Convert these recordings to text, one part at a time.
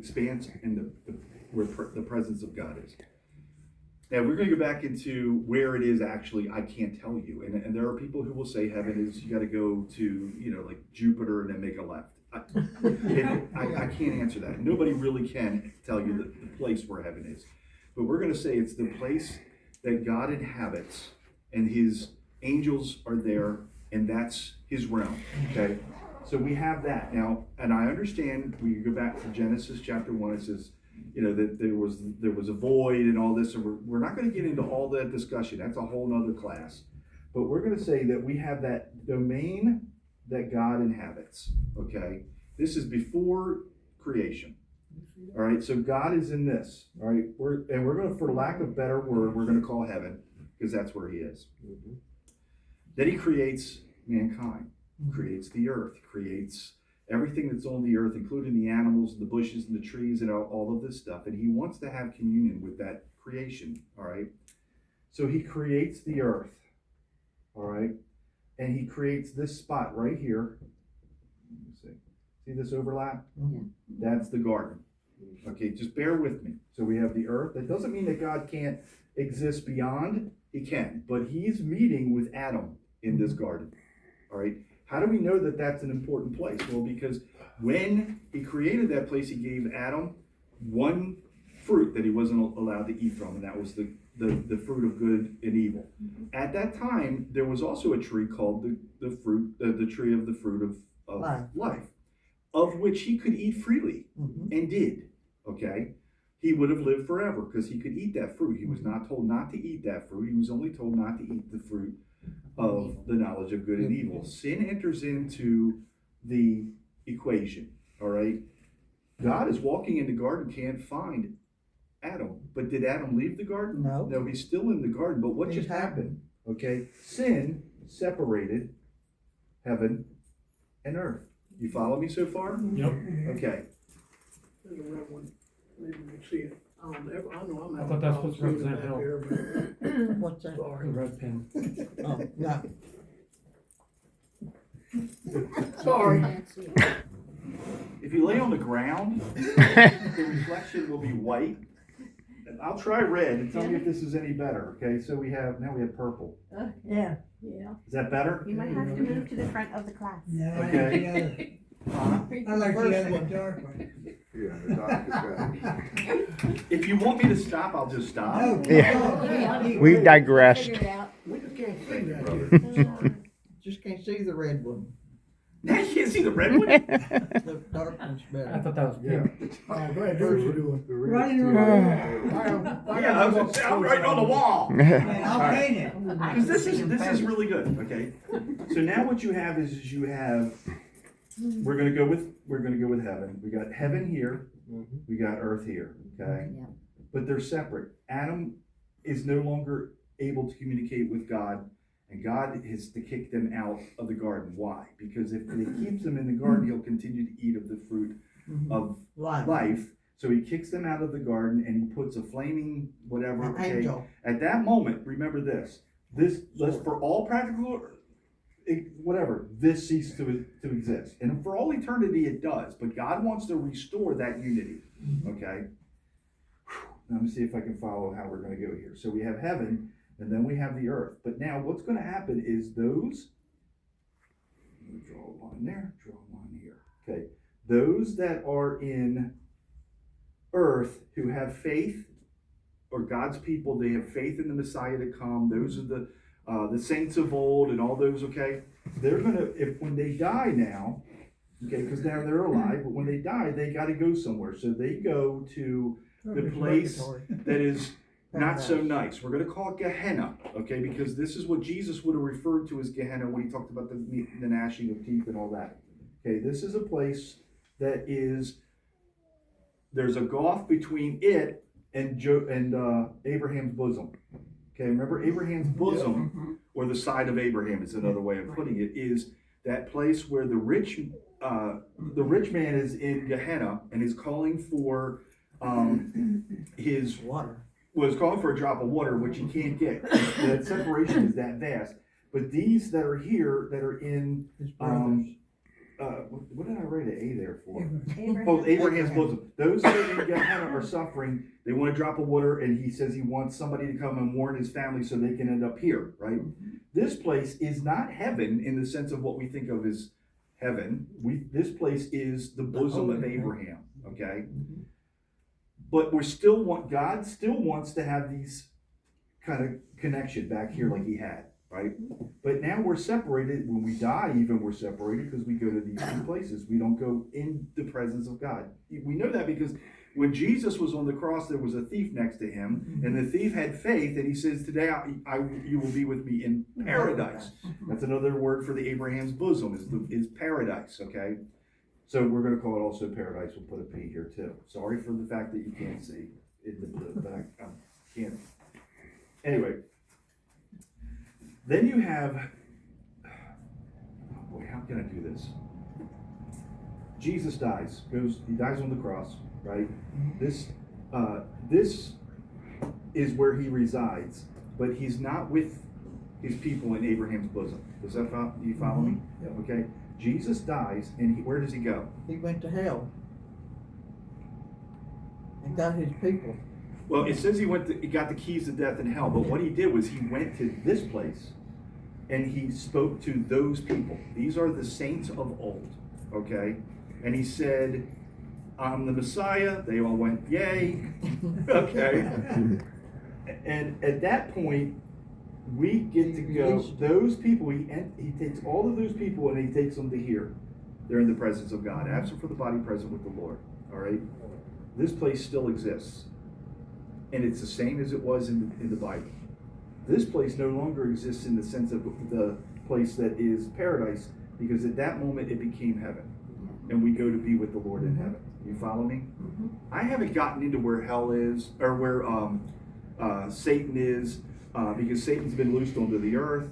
expanse and where the presence of God is. Now we're going to go back into where it is actually. I can't tell you, and there are people who will say heaven is you got to go to like Jupiter and then make a left. I can't answer that. Nobody really can tell you the place where heaven is, but we're going to say it's the place that God inhabits, and His angels are there, and that's His realm. Okay, so we have that now, and I understand. We go back to Genesis chapter 1. It says, that there was a void and all this, and we're not going to get into all that discussion. That's a whole nother class. But we're going to say that we have that domain that God inhabits. Okay, this is before creation. All right, so God is in this. All right, we're going to, for lack of better word, we're going to call heaven, because that's where He is. Mm-hmm. Then He creates mankind, creates the earth, creates everything that's on the earth, including the animals, the bushes, and the trees, and all of this stuff. And He wants to have communion with that creation. All right, so He creates the earth. All right, and He creates this spot right here. Let me see this overlap? Mm-hmm. That's the garden. Okay, just bear with me. So we have the earth. That doesn't mean that God can't exist beyond. He can, but He's meeting with Adam in this garden. All right, how do we know that that's an important place? Well, because when He created that place, He gave Adam one fruit that he wasn't allowed to eat from, and that was the fruit of good and evil. Mm-hmm. At that time, there was also a tree called the tree of the fruit of life, of which he could eat freely, mm-hmm. and did. Okay, he would have lived forever because he could eat that fruit. He was not told not to eat that fruit. He was only told not to eat the fruit of the knowledge of good and evil. Sin enters into the equation. All right, God is walking in the garden, can't find Adam, but did Adam leave the garden? No, he's still in the garden. But what just happened? Okay, sin separated heaven and earth. You follow me so far? Yep. Okay. There's a red one. Maybe you can see it. I know I'm I thought that's supposed to represent hell. What's that? The Sorry. red pin. Oh, no. Sorry. If you lay on the ground, the reflection will be white. I'll try red and tell me if this is any better. Okay, so we have purple. Yeah. Is that better? You might have to move to the front of the class. No, Okay. I like the other one, dark one. Yeah, the dark is better. If you want me to stop, I'll just stop. No, Yeah. no, We digressed. Figure it out. We just can't see Thank you, that. brother. just can't see the red one. Now you can't see the red one? The dark one's I better. thought that was pink. Oh, go ahead, do what you're doing. The Right red's in too the light. Yeah, I was gonna say, I'm right on the wall. Man, I'll paint it. Because this is really good. Okay. So now what you have is you have. We're gonna go with heaven. We got heaven here. Mm-hmm. We got earth here. Okay. Yeah. But they're separate. Adam is no longer able to communicate with God, and God has to kick them out of the garden. Why? Because if he keeps them in the garden, he'll continue to eat of the fruit of life. So he kicks them out of the garden, and he puts a flaming whatever. An Okay. angel. At that moment, remember this. Let's for all practical, whatever. This ceased to exist, and for all eternity, it does. But God wants to restore that unity. Okay. Let me see if I can follow how we're going to go here. So we have heaven, and then we have the earth. But now what's going to happen is those, I'm going to draw a line there, draw a line here. Okay. Those that are in earth who have faith, or God's people, they have faith in the Messiah to come. Those are the saints of old and all those, okay? They're going to, when they die now, okay, because now they're alive, but when they die, they got to go somewhere. So they go to the place that is not so nice. We're going to call it Gehenna, okay? Because this is what Jesus would have referred to as Gehenna when he talked about the gnashing of teeth and all that. Okay, this is a place that is, there's a gulf between it and Abraham's bosom. Okay, remember Abraham's bosom, or the side of Abraham is another way of putting it, is that place where the rich man is in Gehenna and is calling for his water. Was calling for a drop of water, which he can't get. That separation is that vast. But these that are here, that are in what did I write an A there for? Abraham. Oh, Abraham's bosom. Those that are in Gehenna are suffering. They want a drop of water, and he says he wants somebody to come and warn his family so they can end up here, right? This place is not heaven in the sense of what we think of as heaven. This place is the bosom of Abraham, okay? But God still wants to have these kind of connection back here like he had, right? But now we're separated. When we die, even we're separated because we go to these two places. We don't go in the presence of God. We know that because when Jesus was on the cross, there was a thief next to him, and the thief had faith, and he says, "Today you will be with me in paradise." That's another word for the Abraham's bosom is paradise. Okay, so we're going to call it also paradise. We'll put a P here too. Sorry for the fact that you can't see in the back. I can't. Anyway, then you have. Oh boy, how can I do this? Jesus dies. He dies on the cross. Right? This is where he resides, but he's not with his people in Abraham's bosom. Do you follow me? Yep. Okay. Jesus dies, and where does he go? He went to hell and got his people. Well, it says he got the keys to death and hell, but what he did was he went to this place, and he spoke to those people. These are the saints of old. Okay, and he said, "I'm the Messiah." They all went, "Yay." Okay. And at that point, we get to go, those people, he takes all of those people and he takes them to here. They're in the presence of God. Absent for the body, present with the Lord. All right? This place still exists. And it's the same as it was in the Bible. This place no longer exists in the sense of the place that is paradise, because at that moment it became heaven. And we go to be with the Lord in heaven. You follow me? I haven't gotten into where hell is, or where Satan is, because Satan's been loosed onto the earth.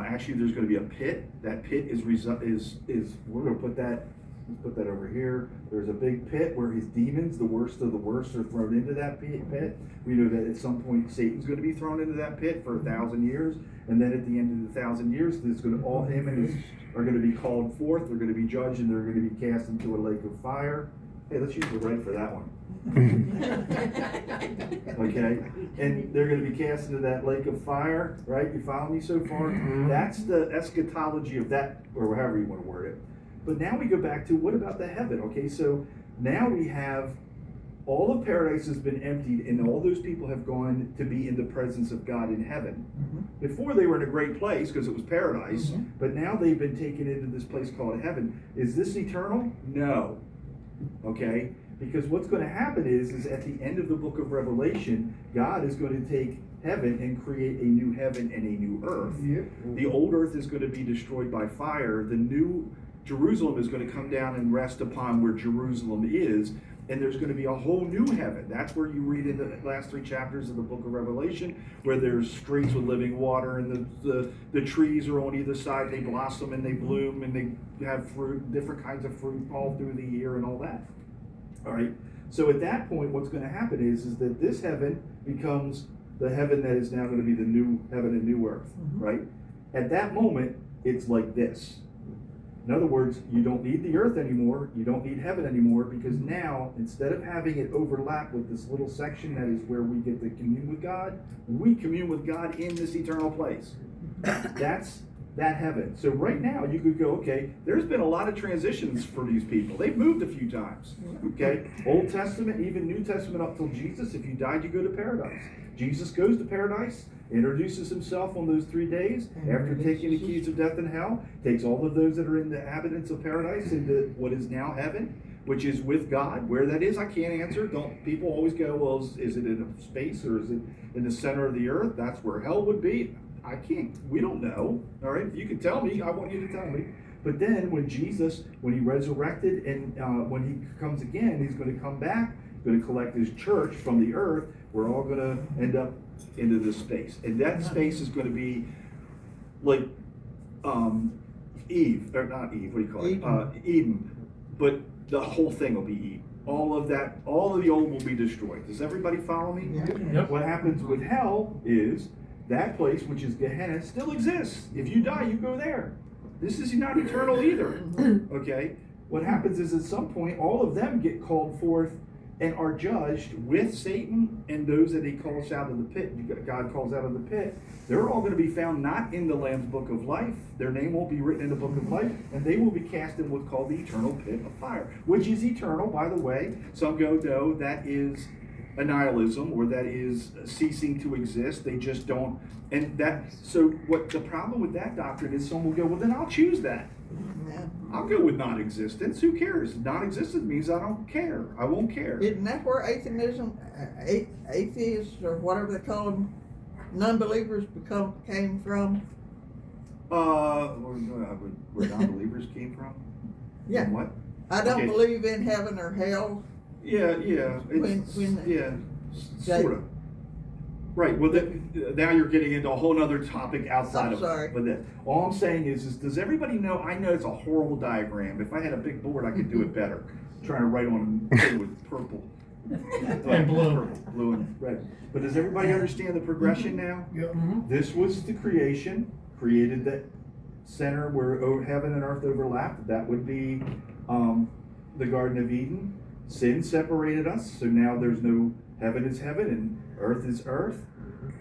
Actually, there's going to be a pit. That pit is we're going to put that. Let's put that over here. There's a big pit where his demons, the worst of the worst, are thrown into that pit. We know that at some point Satan's going to be thrown into that pit for 1,000 years, and then at the end of the 1,000 years, there's going to all him and his are going to be called forth. They're going to be judged, and they're going to be cast into a lake of fire. Hey, let's use the right for that one. Okay, and they're going to be cast into that lake of fire, right? You follow me so far? That's the eschatology of that, or however you want to word it. But now we go back to, what about the heaven? Okay, so now we have all of paradise has been emptied, and all those people have gone to be in the presence of God in heaven. Before, they were in a great place because it was paradise, but now they've been taken into this place called heaven. Is this eternal? No. Okay, because what's going to happen is at the end of the book of Revelation, God is going to take heaven and create a new heaven and a new earth. The old earth is going to be destroyed by fire. The new Jerusalem is going to come down and rest upon where Jerusalem is, and there's going to be a whole new heaven. That's where you read in the last 3 chapters of the book of Revelation, where there's streets with living water, and the trees are on either side. They blossom and they bloom, and they have fruit, different kinds of fruit all through the year and all that. All right. So at that point, what's going to happen is that this heaven becomes the heaven that is now going to be the new heaven and new earth, right? At that moment, it's like this. In other words, you don't need the earth anymore, you don't need heaven anymore, because now, instead of having it overlap with this little section that is where we get to commune with God, we commune with God in this eternal place. That's that heaven. So right now, you could go, okay, there's been a lot of transitions for these people. They've moved a few times, okay? Old Testament, even New Testament up till Jesus, if you died, you go to paradise. Jesus goes to paradise, introduces himself on those 3 days, after taking the keys of death and hell, takes all of those that are in the inhabitants of paradise into what is now heaven, which is with God. Where that is, I can't answer. People always go, well, is it in a space, or is it in the center of the earth? That's where hell would be. We don't know. All right, if you can tell me, I want you to tell me. But then when Jesus, when he resurrected, and when he comes again, he's going to come back, going to collect his church from the earth. We're all going to end up into this space, and that space is going to be like Eve, or not Eve, what do you call it? Eden. But the whole thing will be Eden. All of the old will be destroyed. Does everybody follow me? Yep. What happens with hell is that place, which is Gehenna, still exists. If you die, you go there. This is not eternal either. Okay? What happens is at some point, all of them get called forth and are judged with Satan and those that he calls out of the pit, God calls out of the pit. They're all going to be found not in the Lamb's book of life. Their name won't be written in the book of life, and they will be cast in what's called the eternal pit of fire, which is eternal, by the way. Some go, no, that is annihilism, or that is ceasing to exist. They just don't. And that, so what the problem with that doctrine is, someone will go, well, then I'll choose that. Yeah. I'll go with non-existence. Who cares? Non-existence means I don't care. I won't care. Isn't that where atheism, atheists or whatever they call them, non-believers came from? Where non-believers came from? Yeah. From what? I don't Okay. believe in heaven or hell. Yeah. It's, When sort of. Right. Well, now you're getting into a whole other topic outside I'm of. sorry. But then, all I'm saying is, does everybody know? I know it's a horrible diagram. If I had a big board, I could do it better. Trying to write on with purple. And blue. Purple, blue and red. But does everybody understand the progression now? Yep. This was the creation, created that center where heaven and earth overlapped. That would be the Garden of Eden. Sin separated us, so now there's no heaven is heaven and earth is earth.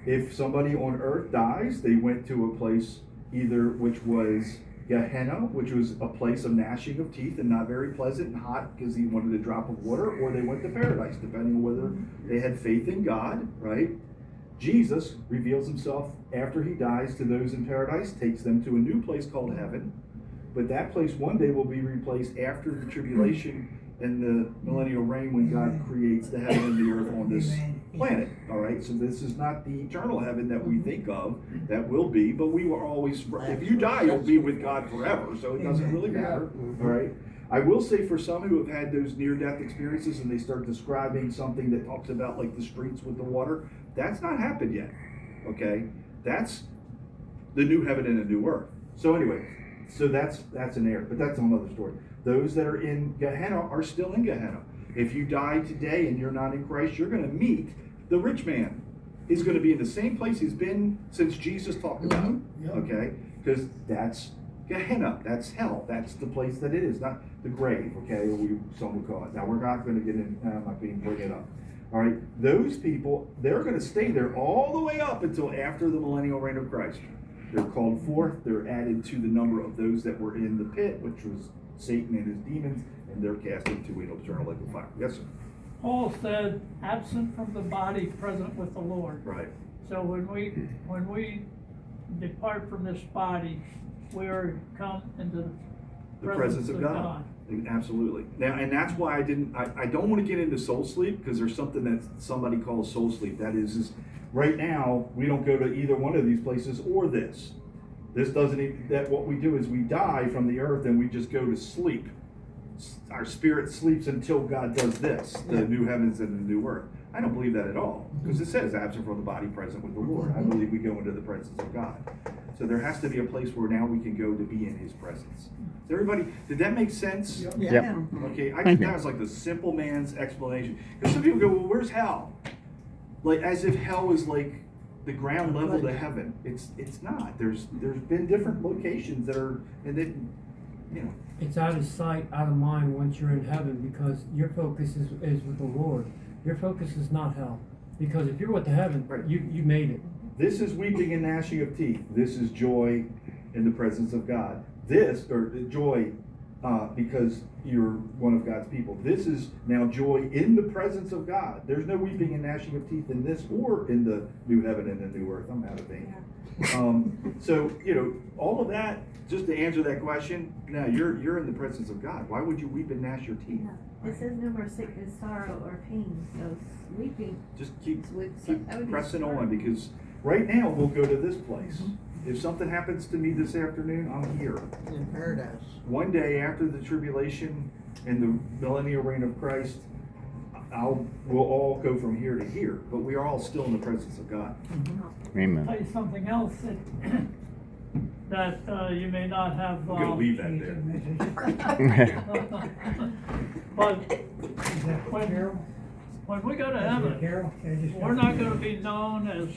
If somebody on earth dies, they went to a place either which was Gehenna, which was a place of gnashing of teeth and not very pleasant and hot because he wanted a drop of water, or they went to paradise, depending on whether they had faith in God, right? Jesus reveals himself after he dies to those in paradise, takes them to a new place called heaven, but that place one day will be replaced after the tribulation and the millennial reign when God creates the heaven and the earth on this planet. All right, so this is not the eternal heaven that we think of. That will be, but we were always. If you die, you'll be with God forever. So it doesn't really matter. All right. I will say for some who have had those near-death experiences and they start describing something that talks about like the streets with the water, that's not happened yet. Okay, that's the new heaven and the new earth. So anyway, so that's an error, but that's another story. Those that are in Gehenna are still in Gehenna. If you die today and you're not in Christ, you're going to meet the rich man. He's going to be in the same place he's been since Jesus talked about him. Yep. Okay? Because that's Gehenna. That's hell. That's the place that it is, not the grave. Okay? Or some would call it. Now, we're not going to get in, I'm not going to bring it up. All right? Those people, they're going to stay there all the way up until after the millennial reign of Christ. They're called forth. They're added to the number of those that were in the pit, which was Satan and his demons, and they're cast into an eternal lake of fire. Yes, sir. Paul said, absent from the body, present with the Lord. Right. So when we depart from this body, we are come into The presence of God. Absolutely. Now, and that's why I don't want to get into soul sleep, because there's something that somebody calls soul sleep. That is right now, we don't go to either one of these places or this. This doesn't even, that what we do is we die from the earth and we just go to sleep. Our spirit sleeps until God does this, the new heavens and the new earth. I don't believe that at all, because it says absent from the body, present with the Lord. I believe we go into the presence of God. So there has to be a place where now we can go to be in his presence. Does everybody, did that make sense? Yeah. Okay, I think that was like the simple man's explanation. Because some people go, well, where's hell? Like, as if hell is like the ground level to heaven. It's not. There's been different locations that are, and then, you know. It's out of sight, out of mind once you're in heaven, because your focus is with the Lord. Your focus is not hell. Because if you're with the heaven, Right. you made it. This is weeping and gnashing of teeth. This is joy in the presence of God. This, or joy because you're one of God's people. This is now joy in the presence of God. There's no weeping and gnashing of teeth in this or in the new heaven and the new earth. I'm out of vein. So, you know, all of that, just to answer that question, now you're in the presence of God. Why would you weep and gnash your teeth? It says no more sickness, sorrow, or pain, so weeping. Just keep That would be pressing smart. on, because right now we'll go to this place. If something happens to me this afternoon, I'm here. In paradise. One day after the tribulation and the millennial reign of Christ, we'll all go from here to here, but we are all still in the presence of God. Amen. Tell you something else that you may not have. I'm gonna leave that there. But when we go to heaven, we're not going to be known as